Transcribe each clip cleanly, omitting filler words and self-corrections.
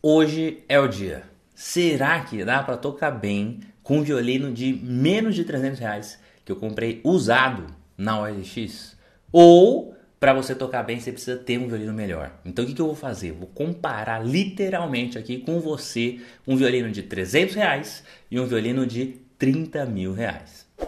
Hoje é o dia. Será que dá para tocar bem com um violino de menos de R$ 300 que eu comprei usado na OLX? Ou para você tocar bem você precisa ter um violino melhor? Então o que eu vou fazer? Vou comparar literalmente aqui com você um violino de R$ 300 e um violino de R$ 30.000.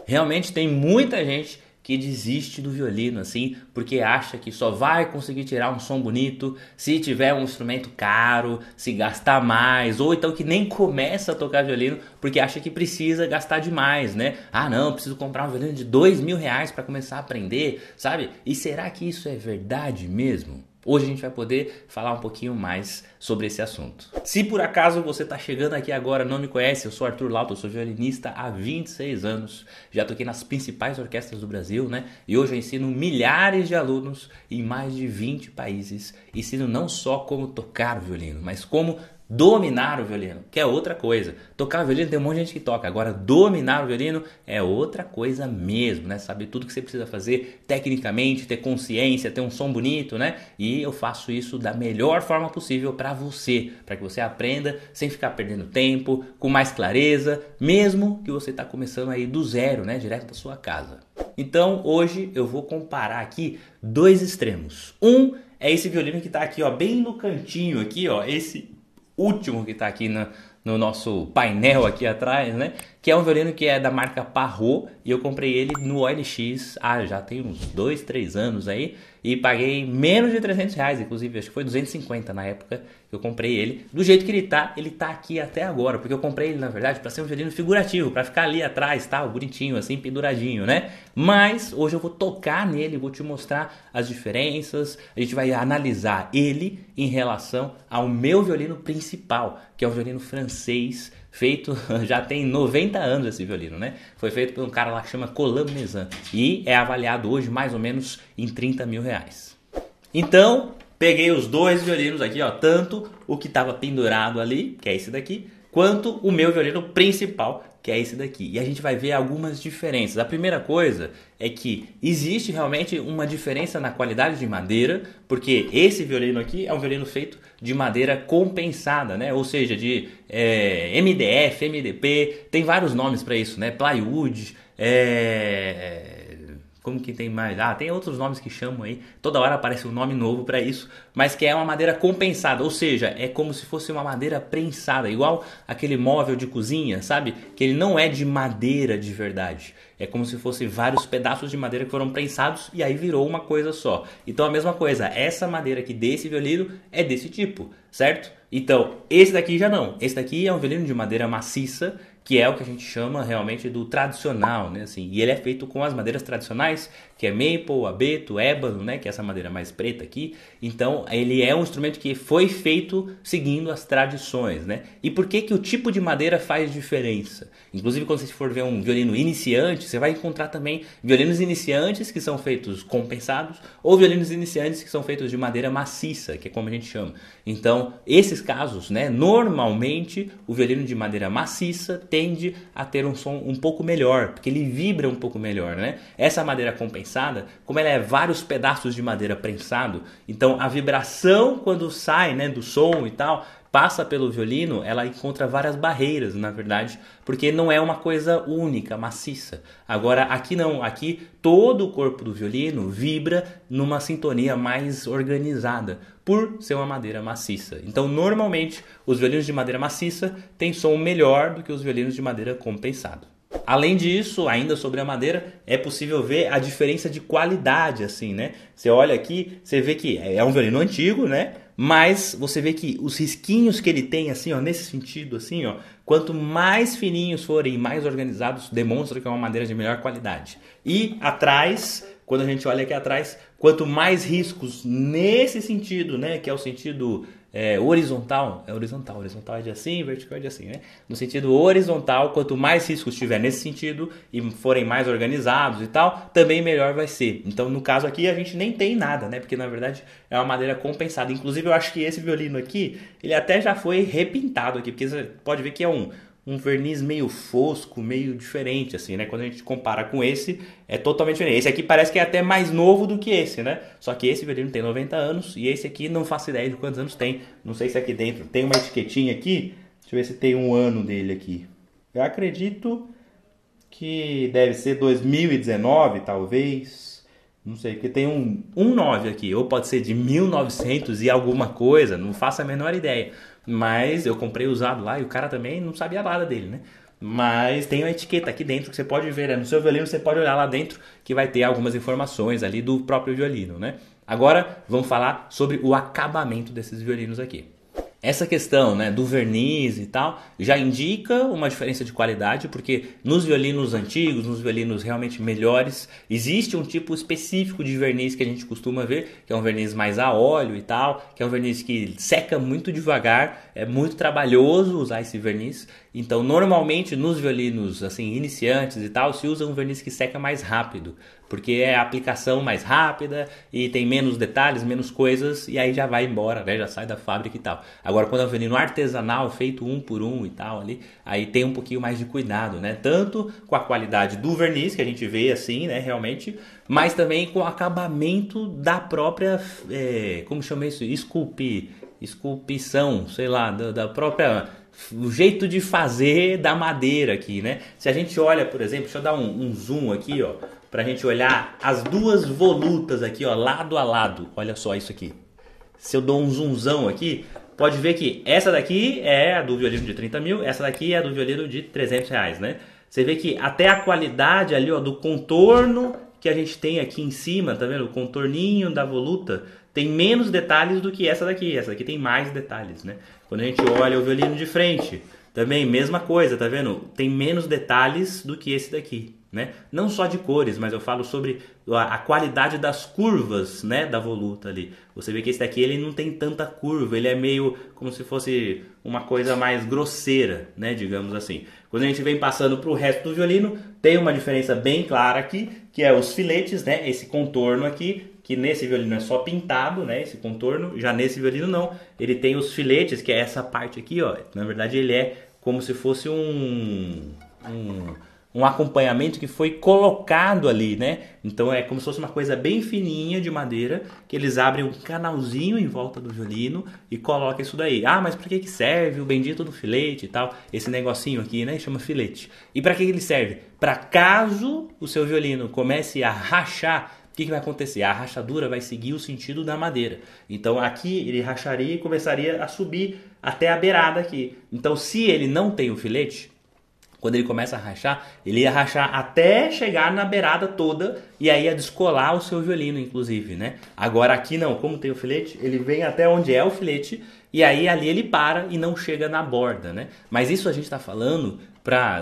Realmente tem muita gente que desiste do violino assim, porque acha que só vai conseguir tirar um som bonito se tiver um instrumento caro, se gastar mais, ou então que nem começa a tocar violino porque acha que precisa gastar demais, né? Ah não, preciso comprar um violino de R$ 2.000 para começar a aprender, sabe? E será que isso é verdade mesmo? Hoje a gente vai poder falar um pouquinho mais sobre esse assunto. Se por acaso você está chegando aqui agora e não me conhece, eu sou Arthur Lauto, eu sou violinista há 26 anos. Já toquei nas principais orquestras do Brasil, né? E hoje eu ensino milhares de alunos em mais de 20 países. Ensino não só como tocar o violino, mas como dominar o violino, que é outra coisa. Tocar o violino tem um monte de gente que toca. Agora, dominar o violino é outra coisa mesmo, né? Saber tudo que você precisa fazer tecnicamente, ter consciência, ter um som bonito, né? E eu faço isso da melhor forma possível para você, para que você aprenda sem ficar perdendo tempo, com mais clareza, mesmo que você está começando aí do zero, né? Direto da sua casa. Então, hoje eu vou comparar aqui dois extremos. Um é esse violino que está aqui, ó, bem no cantinho aqui, ó, esse último que está aqui no nosso painel aqui atrás, né? Que é um violino que é da marca Parrot e eu comprei ele no OLX, já tem uns 2, 3 anos aí, e paguei menos de R$ 300, inclusive acho que foi 250 na época que eu comprei ele. Do jeito que ele tá aqui até agora, porque eu comprei ele na verdade para ser um violino figurativo, para ficar ali atrás, tal, bonitinho assim, penduradinho, né? Mas hoje eu vou tocar nele, vou te mostrar as diferenças, a gente vai analisar ele em relação ao meu violino principal, que é um violino francês, feito, já tem 90 anos esse violino, né? Foi feito por um cara lá que chama Colin Mezan e é avaliado hoje mais ou menos em R$ 30.000. Então, peguei os dois violinos aqui, ó, tanto o que estava pendurado ali, que é esse daqui, quanto o meu violino principal, que é esse daqui. E a gente vai ver algumas diferenças. A primeira coisa é que existe realmente uma diferença na qualidade de madeira, porque esse violino aqui é um violino feito de madeira compensada, né? Ou seja, de MDF, MDP, tem vários nomes para isso, né? Plywood, como que tem mais? Tem outros nomes que chamam aí. Toda hora aparece um nome novo para isso. Mas que é uma madeira compensada. Ou seja, é como se fosse uma madeira prensada. Igual aquele móvel de cozinha, sabe? Que ele não é de madeira de verdade. É como se fosse vários pedaços de madeira que foram prensados e aí virou uma coisa só. Então a mesma coisa. Essa madeira aqui desse violino é desse tipo, certo? Então esse daqui já não. Esse daqui é um violino de madeira maciça, que é o que a gente chama realmente do tradicional, né? Assim, e ele é feito com as madeiras tradicionais, que é maple, abeto, ébano, né? Que é essa madeira mais preta aqui. Então, ele é um instrumento que foi feito seguindo as tradições, né? E por que o tipo de madeira faz diferença? Inclusive, quando você for ver um violino iniciante, você vai encontrar também violinos iniciantes que são feitos compensados ou violinos iniciantes que são feitos de madeira maciça, que é como a gente chama. Então, esses casos, né? Normalmente, o violino de madeira maciça tende a ter um som um pouco melhor, porque ele vibra um pouco melhor, né? Essa madeira compensada, como ela é vários pedaços de madeira prensado, então a vibração quando sai, né, do som e tal, passa pelo violino, ela encontra várias barreiras, na verdade, porque não é uma coisa única, maciça. Agora, aqui não, aqui todo o corpo do violino vibra numa sintonia mais organizada, por ser uma madeira maciça. Então, normalmente, os violinos de madeira maciça têm som melhor do que os violinos de madeira compensado. Além disso, ainda sobre a madeira, é possível ver a diferença de qualidade, assim, né? Você olha aqui, você vê que é um violino antigo, né? Mas você vê que os risquinhos que ele tem, assim, ó, nesse sentido, assim, ó, quanto mais fininhos forem, mais organizados, demonstra que é uma madeira de melhor qualidade. E atrás, quando a gente olha aqui atrás, quanto mais riscos nesse sentido, né, que é o sentido horizontal é de assim, vertical é de assim, né? No sentido horizontal, quanto mais riscos tiver nesse sentido e forem mais organizados e tal, também melhor vai ser. Então, no caso aqui, a gente nem tem nada, né? Porque, na verdade, é uma madeira compensada. Inclusive, eu acho que esse violino aqui, ele até já foi repintado aqui, porque você pode ver que é um um verniz meio fosco, meio diferente, assim, né? Quando a gente compara com esse, é totalmente diferente. Esse aqui parece que é até mais novo do que esse, né? Só que esse violino tem 90 anos e esse aqui não faço ideia de quantos anos tem. Não sei se aqui dentro tem uma etiquetinha aqui. Deixa eu ver se tem um ano dele aqui. Eu acredito que deve ser 2019, talvez. Não sei, porque tem um 9 aqui. Ou pode ser de 1900 e alguma coisa, não faço a menor ideia. Mas eu comprei usado lá e o cara também não sabia nada dele, né? Mas tem uma etiqueta aqui dentro que você pode ver, né? No seu violino você pode olhar lá dentro que vai ter algumas informações ali do próprio violino, né? Agora vamos falar sobre o acabamento desses violinos aqui. Essa questão, né, do verniz e tal já indica uma diferença de qualidade, porque nos violinos antigos, nos violinos realmente melhores, existe um tipo específico de verniz que a gente costuma ver, que é um verniz mais a óleo e tal, que é um verniz que seca muito devagar, é muito trabalhoso usar esse verniz. Então, normalmente nos violinos assim iniciantes e tal, se usa um verniz que seca mais rápido, porque é a aplicação mais rápida e tem menos detalhes, menos coisas, e aí já vai embora, né? Já sai da fábrica e tal. Agora, quando é um violino artesanal, feito um por um e tal, ali, aí tem um pouquinho mais de cuidado, né? Tanto com a qualidade do verniz, que a gente vê assim, né, realmente, mas também com o acabamento da própria, como chama isso? Esculpição, sei lá, da própria... o jeito de fazer da madeira aqui, né? Se a gente olha, por exemplo, deixa eu dar um zoom aqui, ó, pra gente olhar as duas volutas aqui, ó, lado a lado. Olha só isso aqui. Se eu dou um zoomzão aqui, pode ver que essa daqui é a do violino de 30 mil, essa daqui é a do violino de 300 reais, né? Você vê que até a qualidade ali, ó, do contorno que a gente tem aqui em cima, tá vendo? O contorninho da voluta tem menos detalhes do que essa daqui. Essa daqui tem mais detalhes, né? Quando a gente olha o violino de frente, também mesma coisa, tá vendo? Tem menos detalhes do que esse daqui, né? Não só de cores, mas eu falo sobre a qualidade das curvas, né, da voluta ali. Você vê que esse daqui ele não tem tanta curva, ele é meio como se fosse uma coisa mais grosseira, né, digamos assim. Quando a gente vem passando para o resto do violino, tem uma diferença bem clara aqui, que é os filetes, né, esse contorno aqui, que nesse violino é só pintado, né, esse contorno, já nesse violino não. Ele tem os filetes, que é essa parte aqui, ó. Na verdade ele é como se fosse um acompanhamento que foi colocado ali, né? Então é como se fosse uma coisa bem fininha de madeira, que eles abrem um canalzinho em volta do violino e colocam isso daí. Ah, mas para que serve o bendito do filete e tal? Esse negocinho aqui, né? Chama filete. E para que ele serve? Para caso o seu violino comece a rachar, o que vai acontecer? A rachadura vai seguir o sentido da madeira. Então aqui ele racharia e começaria a subir até a beirada aqui. Então se ele não tem o filete, quando ele começa a rachar, ele ia rachar até chegar na beirada toda e aí ia descolar o seu violino, inclusive, né? Agora aqui não, como tem o filete, ele vem até onde é o filete e aí ali ele para e não chega na borda, né? Mas isso a gente está falando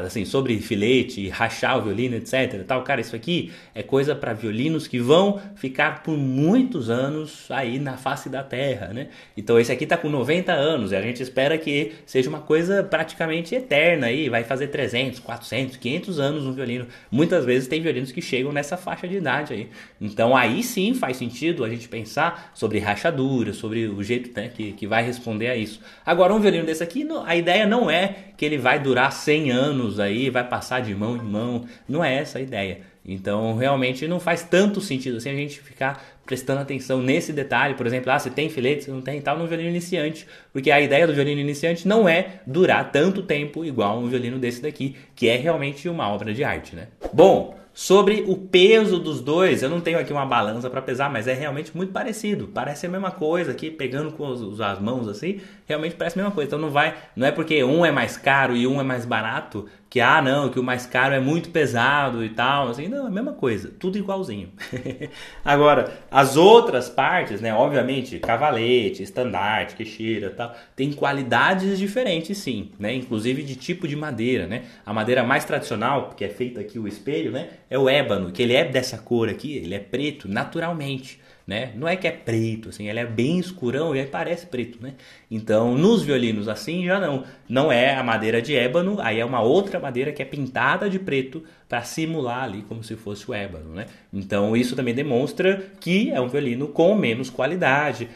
assim, sobre filete, rachar o violino, etc. Tal. Cara, isso aqui é coisa para violinos que vão ficar por muitos anos aí na face da terra, né? Então esse aqui tá com 90 anos e a gente espera que seja uma coisa praticamente eterna aí, vai fazer 300, 400, 500 anos um violino. Muitas vezes tem violinos que chegam nessa faixa de idade aí. Então aí sim faz sentido a gente pensar sobre rachadura, sobre o jeito, né, que vai responder a isso. Agora um violino desse aqui, a ideia não é que ele vai durar 100 anos aí, vai passar de mão em mão, não é essa a ideia. Então realmente não faz tanto sentido assim a gente ficar prestando atenção nesse detalhe, por exemplo, se tem filete, se não tem e tal, no violino iniciante, porque a ideia do violino iniciante não é durar tanto tempo igual um violino desse daqui, que é realmente uma obra de arte, né? Bom, sobre o peso dos dois, eu não tenho aqui uma balança para pesar, mas é realmente muito parecido. Parece a mesma coisa aqui, pegando com as mãos assim, realmente parece a mesma coisa. Então não é porque um é mais caro e um é mais barato que que o mais caro é muito pesado e tal, assim, não, é a mesma coisa, tudo igualzinho. Agora, as outras partes, né, obviamente, cavalete, estandarte, queixeira, tal, tem qualidades diferentes sim, né, inclusive de tipo de madeira, né? A madeira mais tradicional, que é feita aqui o espelho, né, é o ébano, que ele é dessa cor aqui, ele é preto naturalmente. né? Não é que é preto, assim, ele é bem escurão e aí parece preto, né? Então, nos violinos assim já não é a madeira de ébano, aí é uma outra madeira que é pintada de preto para simular ali como se fosse o ébano, né? Então, isso também demonstra que é um violino com menos qualidade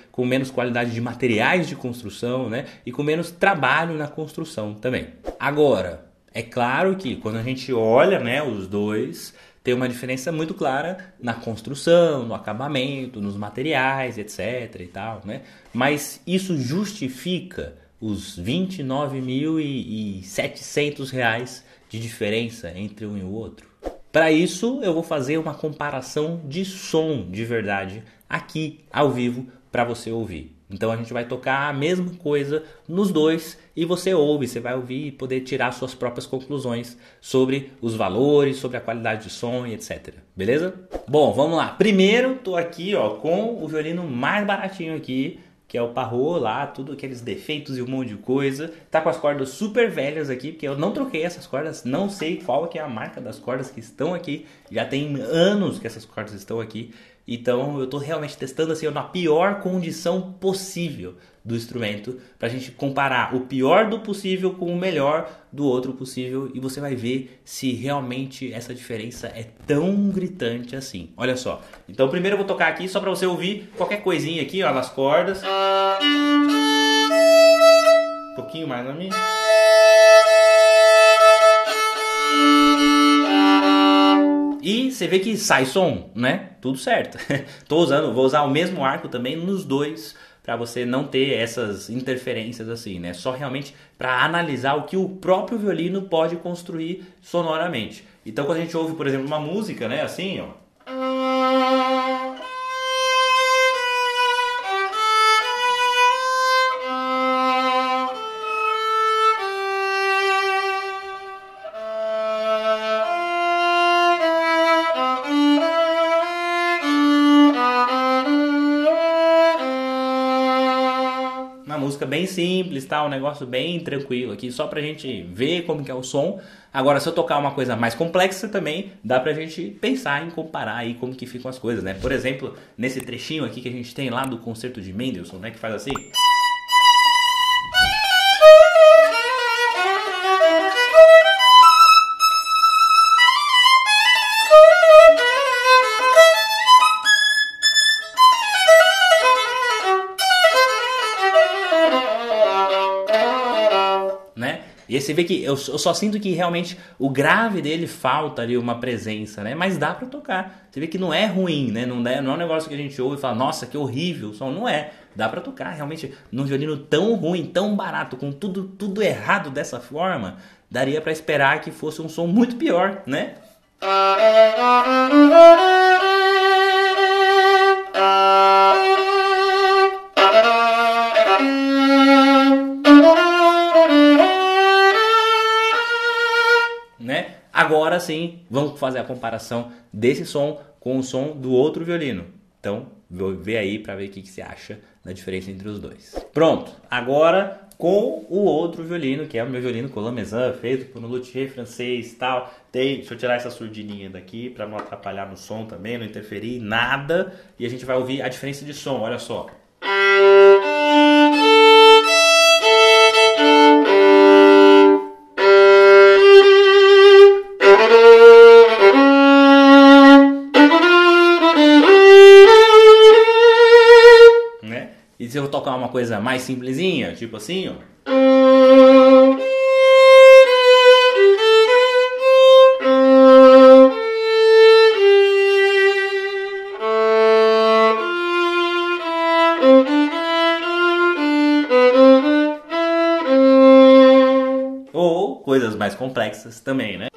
de materiais de construção, né? E com menos trabalho na construção também. Agora, é claro que quando a gente olha, né, os dois, tem uma diferença muito clara na construção, no acabamento, nos materiais, etc. e tal, né? Mas isso justifica os R$ 29.700 de diferença entre um e o outro? Para isso, eu vou fazer uma comparação de som de verdade aqui ao vivo para você ouvir. Então a gente vai tocar a mesma coisa nos dois e você vai ouvir e poder tirar suas próprias conclusões sobre os valores, sobre a qualidade de som e etc. Beleza? Bom, vamos lá. Primeiro, tô aqui, ó, com o violino mais baratinho aqui, que é o Parrot lá, tudo aqueles defeitos e um monte de coisa. Tá com as cordas super velhas aqui, porque eu não troquei essas cordas, não sei qual que é a marca das cordas que estão aqui. Já tem anos que essas cordas estão aqui. Então eu tô realmente testando assim na pior condição possível do instrumento, pra gente comparar o pior do possível com o melhor do outro possível, e você vai ver se realmente essa diferença é tão gritante assim. Olha só. Então primeiro eu vou tocar aqui só pra você ouvir qualquer coisinha aqui, ó, nas cordas. Um pouquinho mais na minha. E você vê que sai som, né? Tudo certo. Vou usar o mesmo arco também nos dois, para você não ter essas interferências assim, né? Só realmente para analisar o que o próprio violino pode construir sonoramente. Então quando a gente ouve, por exemplo, uma música, né, assim, ó. Música bem simples, tá? Um negócio bem tranquilo aqui, só pra gente ver como que é o som. Agora, se eu tocar uma coisa mais complexa também, dá pra gente pensar em comparar aí como que ficam as coisas, né? Por exemplo, nesse trechinho aqui que a gente tem lá do concerto de Mendelssohn, né? Que faz assim... E aí você vê que eu só sinto que realmente o grave dele falta ali uma presença, né? Mas dá pra tocar. Você vê que não é ruim, né? Não é um negócio que a gente ouve e fala, nossa, que horrível o som. Não é. Dá pra tocar realmente num violino tão ruim, tão barato, com tudo errado dessa forma. Daria pra esperar que fosse um som muito pior, né? Agora sim, vamos fazer a comparação desse som com o som do outro violino. Então, vou ver aí para ver o que você acha da diferença entre os dois. Pronto, agora com o outro violino, que é o meu violino Colin Maison, feito por um luthier francês e tal. Deixa eu tirar essa surdininha daqui para não atrapalhar no som também, não interferir em nada. E a gente vai ouvir a diferença de som, olha só. E se eu tocar uma coisa mais simplesinha, tipo assim, ó. Ou coisas mais complexas também, né?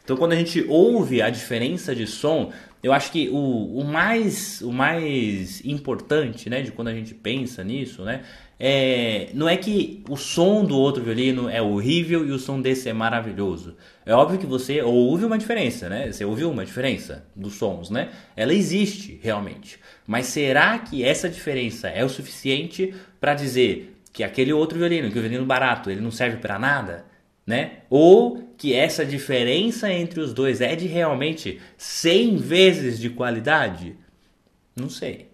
Então quando a gente ouve a diferença de som, eu acho que o mais importante, né, de quando a gente pensa nisso, né, não é que o som do outro violino é horrível e o som desse é maravilhoso. É óbvio que você ouve uma diferença, né? Você ouviu uma diferença dos sons, né? Ela existe realmente. Mas será que essa diferença é o suficiente para dizer que aquele outro violino, que o violino barato, ele não serve para nada, né? Ou que essa diferença entre os dois é de realmente 100 vezes de qualidade? Não sei.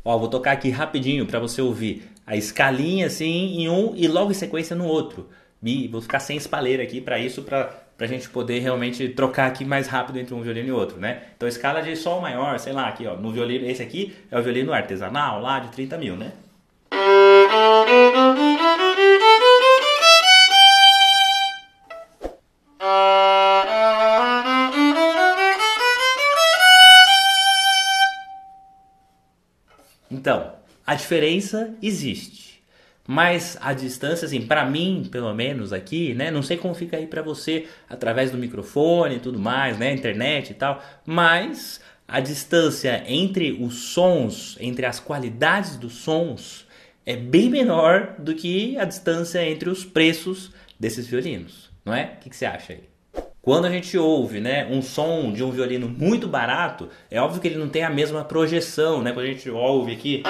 Ó, vou tocar aqui rapidinho para você ouvir a escalinha assim em um e logo em sequência no outro. E vou ficar sem espalheira aqui para isso, pra gente poder realmente trocar aqui mais rápido entre um violino e outro, né? Então escala de sol maior, sei lá, aqui ó, no violino, esse aqui é o violino artesanal lá de 30 mil, né? Então, a diferença existe. Mas a distância, assim, para mim, pelo menos aqui, né? Não sei como fica aí para você através do microfone e tudo mais, né? Internet e tal. Mas a distância entre os sons, entre as qualidades dos sons, é bem menor do que a distância entre os preços desses violinos, não é? O que você acha aí? Quando a gente ouve, né, um som de um violino muito barato, é óbvio que ele não tem a mesma projeção, né? Quando a gente ouve aqui,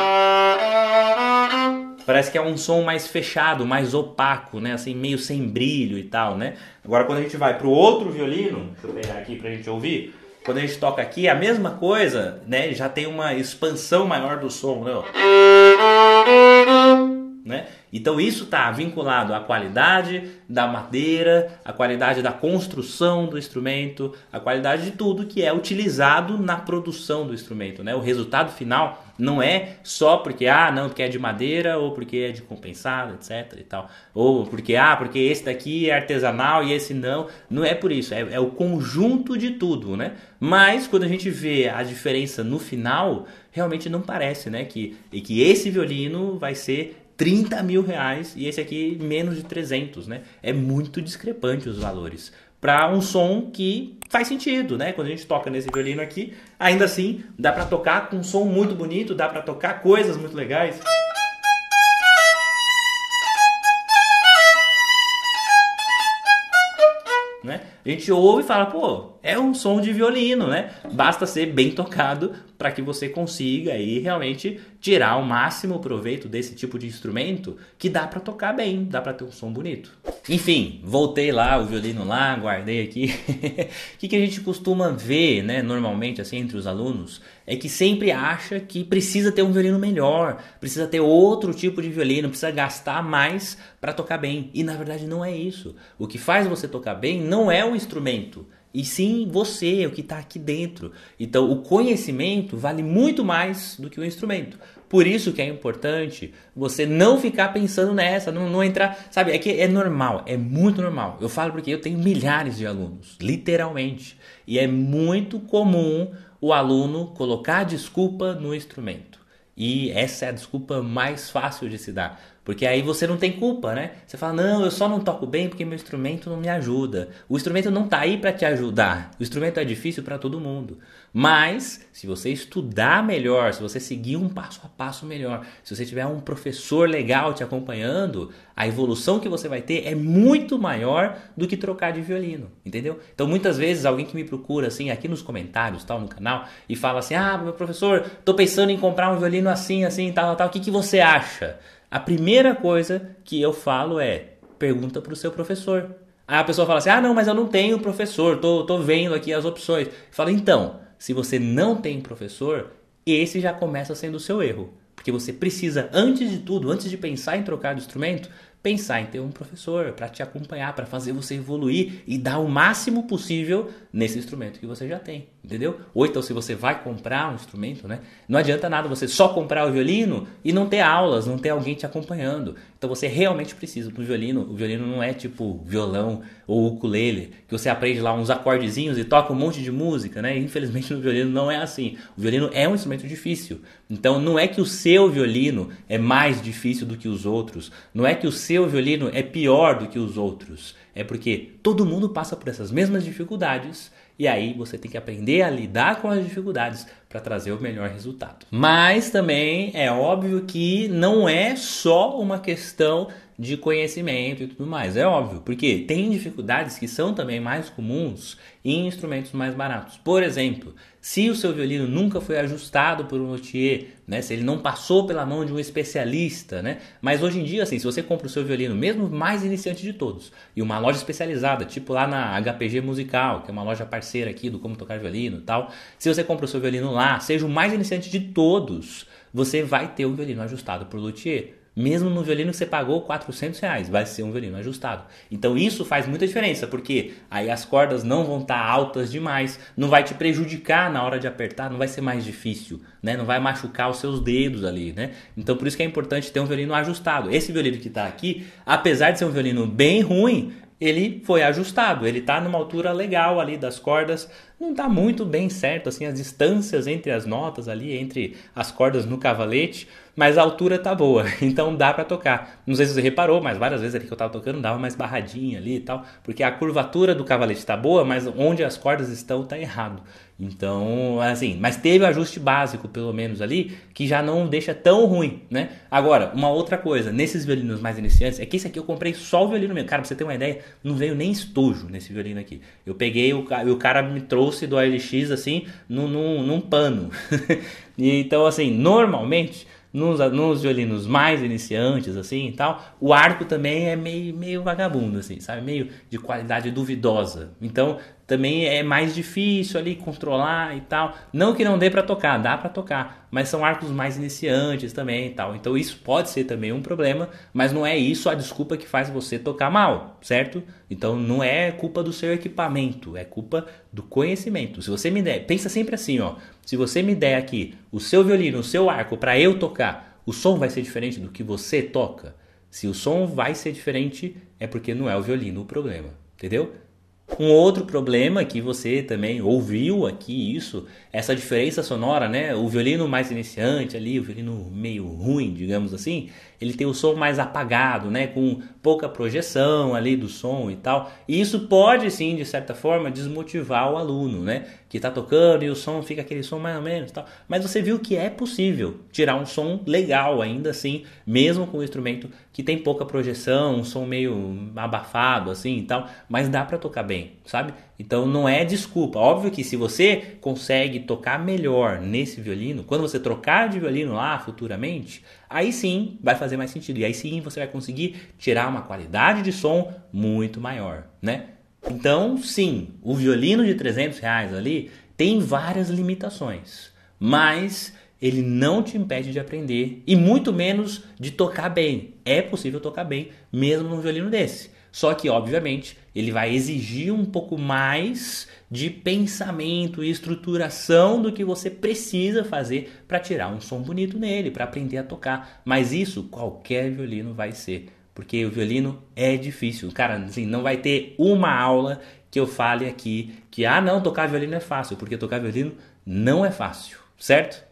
parece que é um som mais fechado, mais opaco, né? Assim, meio sem brilho e tal, né? Agora, quando a gente vai pro outro violino, deixa eu pegar aqui pra gente ouvir, quando a gente toca aqui, a mesma coisa, né? Já tem uma expansão maior do som, né? Né? Então isso está vinculado à qualidade da madeira, à qualidade da construção do instrumento, à qualidade de tudo que é utilizado na produção do instrumento, né? O resultado final não é só porque não, porque é de madeira ou porque é de compensado, etc. e tal, ou porque porque esse daqui é artesanal e esse não é por isso, é o conjunto de tudo, né? Mas quando a gente vê a diferença no final, realmente não parece, né, que esse violino vai ser 30 mil reais e esse aqui menos de 300, né? É muito discrepante os valores para um som que faz sentido, né? Quando a gente toca nesse violino aqui, ainda assim dá para tocar com um som muito bonito, dá para tocar coisas muito legais. Né? A gente ouve e fala, pô, é um som de violino, né? Basta ser bem tocado para que você consiga aí realmente tirar o máximo proveito desse tipo de instrumento que dá para tocar bem, dá para ter um som bonito. Enfim, voltei lá, o violino lá, guardei aqui. O que a gente costuma ver, né, normalmente assim entre os alunos, é que sempre acha que precisa ter um violino melhor, precisa ter outro tipo de violino, precisa gastar mais para tocar bem. E na verdade não é isso. O que faz você tocar bem não é o instrumento, e sim você, o que está aqui dentro. Então o conhecimento vale muito mais do que o instrumento. Por isso que é importante você não ficar pensando nessa, não entrar, sabe, é que é normal, é muito normal. Eu falo porque eu tenho milhares de alunos, literalmente. E é muito comum o aluno colocar desculpa no instrumento. E essa é a desculpa mais fácil de se dar. Porque aí você não tem culpa, né? Você fala, não, eu só não toco bem porque meu instrumento não me ajuda. O instrumento não está aí para te ajudar. O instrumento é difícil para todo mundo. Mas, se você estudar melhor, se você seguir um passo a passo melhor, se você tiver um professor legal te acompanhando, a evolução que você vai ter é muito maior do que trocar de violino, entendeu? Então, muitas vezes, alguém que me procura, assim, aqui nos comentários, tal, no canal, e fala assim, meu professor, tô pensando em comprar um violino assim, assim, tal, tal, o que você acha? A primeira coisa que eu falo é, pergunta pro seu professor. Aí a pessoa fala assim, não, mas eu não tenho professor, tô vendo aqui as opções. Fala, então, se você não tem professor, esse já começa sendo o seu erro. Porque você precisa, antes de tudo, antes de pensar em trocar de instrumento, pensar em ter um professor para te acompanhar, para fazer você evoluir e dar o máximo possível nesse instrumento que você já tem, entendeu? Ou então se você vai comprar um instrumento, né? Não adianta nada você só comprar o violino e não ter aulas, não ter alguém te acompanhando. Então você realmente precisa do violino. O violino não é tipo violão ou ukulele, que você aprende lá uns acordezinhos e toca um monte de música, né? E, infelizmente no violino não é assim. O violino é um instrumento difícil. Então não é que o seu violino é mais difícil do que os outros. Não é que o seu violino é pior do que os outros. É porque todo mundo passa por essas mesmas dificuldades e aí você tem que aprender a lidar com as dificuldades para trazer o melhor resultado. Mas também é óbvio que não é só uma questão de conhecimento e tudo mais, é óbvio, porque tem dificuldades que são também mais comuns em instrumentos mais baratos. Por exemplo, se o seu violino nunca foi ajustado por um luthier, né, se ele não passou pela mão de um especialista, né, mas hoje em dia, assim, se você compra o seu violino, mesmo mais iniciante de todos, e uma loja especializada, tipo lá na HPG Musical, que é uma loja parceira aqui do Como Tocar Violino e tal, se você compra o seu violino lá, seja o mais iniciante de todos, você vai ter um violino ajustado por luthier. Mesmo no violino que você pagou R$ 400, vai ser um violino ajustado. Então isso faz muita diferença, porque aí as cordas não vão estar altas demais, não vai te prejudicar na hora de apertar, não vai ser mais difícil, né? Não vai machucar os seus dedos ali, né? Então por isso que é importante ter um violino ajustado. Esse violino que está aqui, apesar de ser um violino bem ruim, ele foi ajustado, ele está numa altura legal ali das cordas, não está muito bem certo assim as distâncias entre as notas ali, entre as cordas no cavalete, mas a altura tá boa, então dá para tocar. Não sei se você reparou, mas várias vezes ali que eu tava tocando dava mais barradinha ali e tal, porque a curvatura do cavalete tá boa, mas onde as cordas estão tá errado. Então, assim, mas teve o ajuste básico, pelo menos ali, que já não deixa tão ruim, né? Agora, uma outra coisa, nesses violinos mais iniciantes, é que esse aqui eu comprei só o violino mesmo. Cara, pra você ter uma ideia, não veio nem estojo nesse violino aqui. Eu peguei, o cara me trouxe do OLX, assim, num pano. Então, assim, normalmente, nos violinos mais iniciantes, assim, e tal, o arco também é meio vagabundo, assim, sabe? Meio de qualidade duvidosa. Então, também é mais difícil ali controlar e tal. Não que não dê para tocar, dá para tocar, mas são arcos mais iniciantes também e tal. Então isso pode ser também um problema, mas não é isso a desculpa que faz você tocar mal, certo? Então não é culpa do seu equipamento, é culpa do conhecimento. Se você me der, pensa sempre assim, ó. Se você me der aqui o seu violino, o seu arco para eu tocar, o som vai ser diferente do que você toca? Se o som vai ser diferente, é porque não é o violino o problema, entendeu? Um outro problema que você também ouviu aqui, essa diferença sonora, né? O violino mais iniciante ali, o violino meio ruim, digamos assim, ele tem o som mais apagado, né? Com pouca projeção ali do som e tal. E isso pode sim, de certa forma, desmotivar o aluno, né? Que tá tocando e o som fica aquele som mais ou menos e tal. Mas você viu que é possível tirar um som legal ainda assim, mesmo com o instrumento que tem pouca projeção, um som meio abafado assim e tal, mas dá pra tocar bem, sabe? Então não é desculpa. Óbvio que se você consegue tocar melhor nesse violino, quando você trocar de violino lá futuramente, aí sim vai fazer mais sentido. E aí sim você vai conseguir tirar uma qualidade de som muito maior, né? Então sim, o violino de R$ 300 ali tem várias limitações, mas ele não te impede de aprender e muito menos de tocar bem. É possível tocar bem mesmo num violino desse. Só que, obviamente, ele vai exigir um pouco mais de pensamento e estruturação do que você precisa fazer para tirar um som bonito nele, para aprender a tocar. Mas isso qualquer violino vai ser, porque o violino é difícil. Cara, assim, não vai ter uma aula que eu fale aqui que, não, tocar violino é fácil, porque tocar violino não é fácil, certo?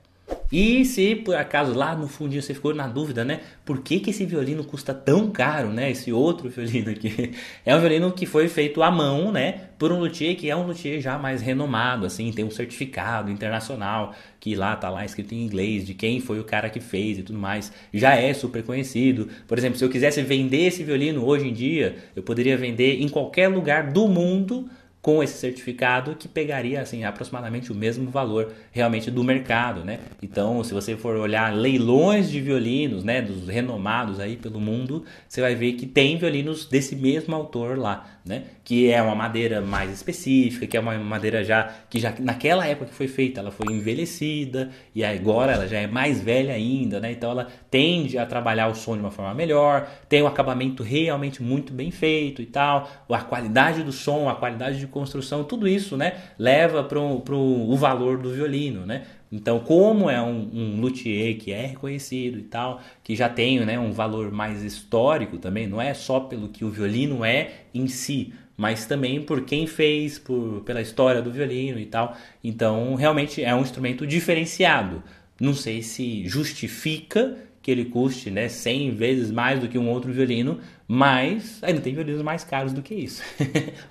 E se por acaso lá no fundinho você ficou na dúvida, né? Por que esse violino custa tão caro, né? Esse outro violino aqui. É um violino que foi feito à mão, né? Por um luthier que é um luthier já mais renomado, assim. Tem um certificado internacional que lá tá lá escrito em inglês de quem foi o cara que fez e tudo mais. Já é super conhecido. Por exemplo, se eu quisesse vender esse violino hoje em dia, eu poderia vender em qualquer lugar do mundo com esse certificado que pegaria assim aproximadamente o mesmo valor realmente do mercado, né? Então, se você for olhar leilões de violinos, né, dos renomados aí pelo mundo, você vai ver que tem violinos desse mesmo autor lá, né? Que é uma madeira mais específica, que é uma madeira que já naquela época que foi feita, ela foi envelhecida e agora ela já é mais velha ainda, né? Então ela tende a trabalhar o som de uma forma melhor, tem um acabamento realmente muito bem feito e tal, a qualidade do som, a qualidade de construção, tudo isso, né, leva para o valor do violino, né? Então, como é um luthier que é reconhecido e tal, que já tem, né, um valor mais histórico também, não é só pelo que o violino é em si, mas também por quem fez, pela história do violino e tal. Então, realmente é um instrumento diferenciado. Não sei se justifica que ele custe, né, 100 vezes mais do que um outro violino, mas ainda tem violinos mais caros do que isso.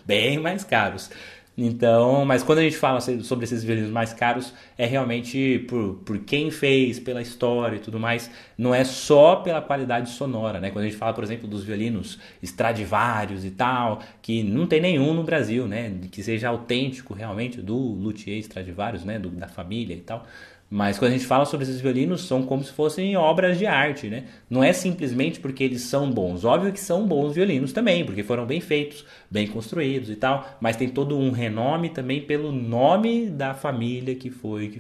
Bem mais caros. Então, mas quando a gente fala sobre esses violinos mais caros, é realmente por quem fez, pela história e tudo mais, não é só pela qualidade sonora, né? Quando a gente fala, por exemplo, dos violinos Stradivarius e tal, que não tem nenhum no Brasil, né? Que seja autêntico realmente do luthier Stradivarius, né? Da família e tal. Mas quando a gente fala sobre esses violinos, são como se fossem obras de arte, né? Não é simplesmente porque eles são bons. Óbvio que são bons violinos também, porque foram bem feitos, bem construídos e tal. Mas tem todo um renome também pelo nome da família que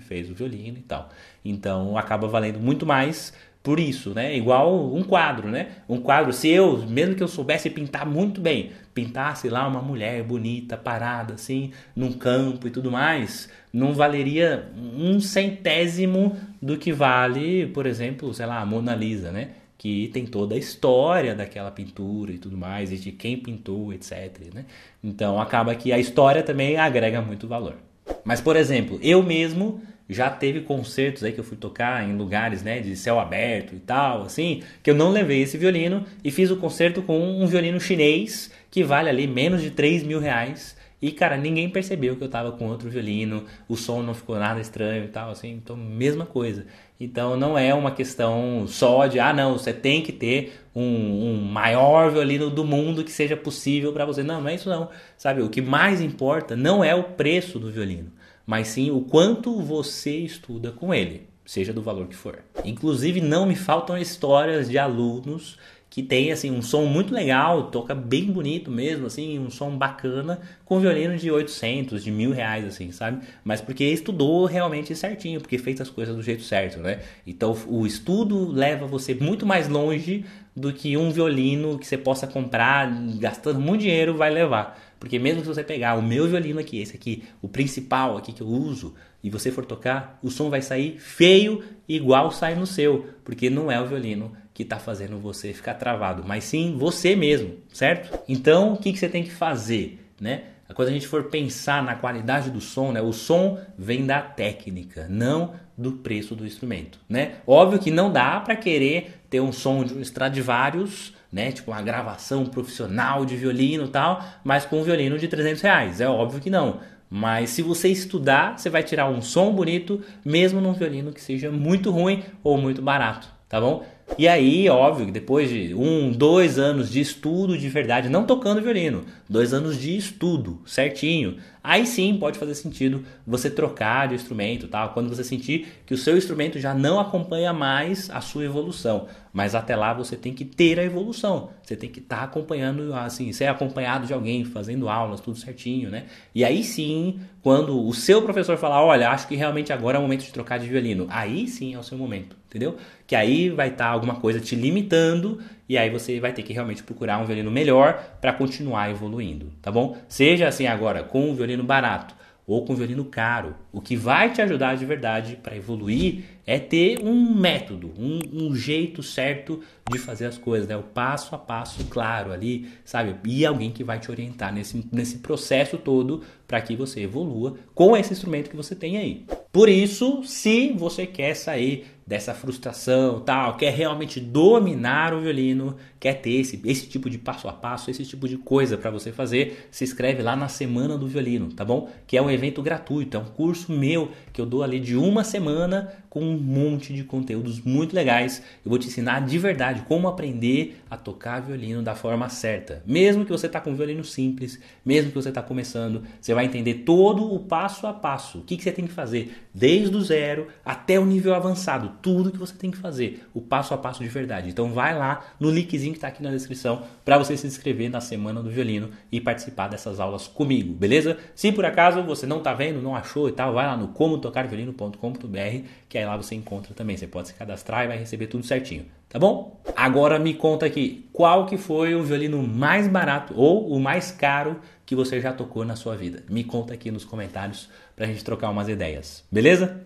fez o violino e tal. Então acaba valendo muito mais por isso, né? Igual um quadro, né? Um quadro, se eu, mesmo que eu soubesse pintar muito bem, pintasse lá uma mulher bonita, parada assim, num campo e tudo mais, não valeria um centésimo do que vale, por exemplo, sei lá, a Mona Lisa, né? Que tem toda a história daquela pintura e tudo mais, e de quem pintou, etc, né? Então acaba que a história também agrega muito valor. Mas, por exemplo, eu mesmo já teve concertos aí que eu fui tocar em lugares, né, de céu aberto e tal, assim, que eu não levei esse violino e fiz o concerto com um violino chinês que vale ali menos de 3 mil reais. E, cara, ninguém percebeu que eu tava com outro violino, o som não ficou nada estranho e tal, assim, então, mesma coisa. Então, não é uma questão só de, não, você tem que ter um maior violino do mundo que seja possível para você. Não, não é isso não, sabe? O que mais importa não é o preço do violino, mas sim o quanto você estuda com ele, seja do valor que for. Inclusive, não me faltam histórias de alunos que tem assim um som muito legal, toca bem bonito mesmo, assim, um som bacana, com violino de 800, de 1.000 reais, assim, sabe? Mas porque estudou realmente certinho, porque fez as coisas do jeito certo, né? Então o estudo leva você muito mais longe do que um violino que você possa comprar gastando muito dinheiro vai levar. Porque mesmo se você pegar o meu violino aqui, esse aqui, o principal aqui que eu uso, e você for tocar, o som vai sair feio igual sai no seu, porque não é o violino que está fazendo você ficar travado, mas sim você mesmo, certo? Então, o que você tem que fazer, né? Quando a gente for pensar na qualidade do som, né? O som vem da técnica, não do preço do instrumento, né? Óbvio que não dá para querer ter um som de um Stradivarius, né? Tipo uma gravação profissional de violino e tal, mas com um violino de 300 reais. É óbvio que não. Mas se você estudar, você vai tirar um som bonito, mesmo num violino que seja muito ruim ou muito barato, tá bom? E aí, óbvio, depois de 2 anos de estudo de verdade, não tocando violino, 2 anos de estudo certinho, aí sim pode fazer sentido você trocar de instrumento, tá? Quando você sentir que o seu instrumento já não acompanha mais a sua evolução. Mas até lá você tem que ter a evolução, você tem que estar acompanhando, assim, ser acompanhado de alguém, fazendo aulas, tudo certinho, né? E aí sim, quando o seu professor falar, olha, acho que realmente agora é o momento de trocar de violino, aí sim é o seu momento, entendeu? Que aí vai estar alguma coisa te limitando e aí você vai ter que realmente procurar um violino melhor para continuar evoluindo, tá bom? Seja assim agora com um violino barato ou com um violino caro, o que vai te ajudar de verdade para evoluir é ter um método, um jeito certo de fazer as coisas, né? O passo a passo claro ali, sabe? E alguém que vai te orientar nesse processo todo para que você evolua com esse instrumento que você tem aí. Por isso, se você quer sair dessa frustração, tal, quer realmente dominar o violino, quer ter esse tipo de passo a passo, esse tipo de coisa para você fazer, se inscreve lá na Semana do Violino, tá bom? Que é um evento gratuito, é um curso meu que eu dou ali de 1 semana com um monte de conteúdos muito legais. Eu vou te ensinar de verdade como aprender a tocar violino da forma certa. Mesmo que você está com um violino simples, mesmo que você está começando, você vai entender todo o passo a passo. O que você tem que fazer desde o zero até o nível avançado. Tudo que você tem que fazer, o passo a passo de verdade. Então vai lá no linkzinho que está aqui na descrição para você se inscrever na Semana do Violino e participar dessas aulas comigo, beleza? Se por acaso você não está vendo, não achou e tal, vai lá no comotocarviolino.com.br que aí lá você encontra também. Você pode se cadastrar e vai receber tudo certinho, tá bom? Agora me conta aqui, qual que foi o violino mais barato ou o mais caro que você já tocou na sua vida? Me conta aqui nos comentários pra gente trocar umas ideias, beleza?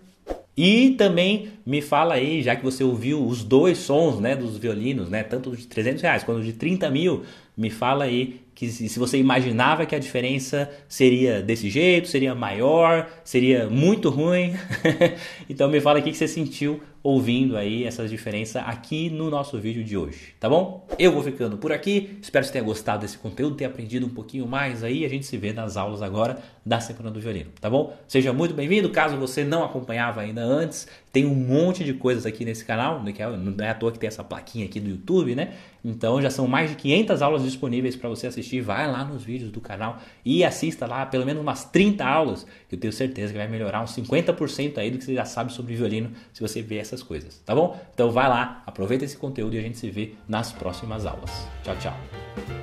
E também me fala aí, já que você ouviu os 2 sons, né, dos violinos, né, tanto de 300 reais quanto de 30 mil, me fala aí que se você imaginava que a diferença seria desse jeito, seria maior, seria muito ruim. Então me fala o que você sentiu ouvindo aí essas diferenças aqui no nosso vídeo de hoje, tá bom? Eu vou ficando por aqui, espero que você tenha gostado desse conteúdo, tenha aprendido um pouquinho mais aí, a gente se vê nas aulas agora da Semana do Violino, tá bom? Seja muito bem-vindo, caso você não acompanhava ainda antes, tem um monte de coisas aqui nesse canal, não é à toa que tem essa plaquinha aqui no YouTube, né? Então já são mais de 500 aulas disponíveis para você assistir, vai lá nos vídeos do canal e assista lá pelo menos umas 30 aulas, que eu tenho certeza que vai melhorar uns 50% aí do que você já sabe sobre violino, se você ver essas coisas, tá bom? Então vai lá, aproveita esse conteúdo e a gente se vê nas próximas aulas. Tchau, tchau!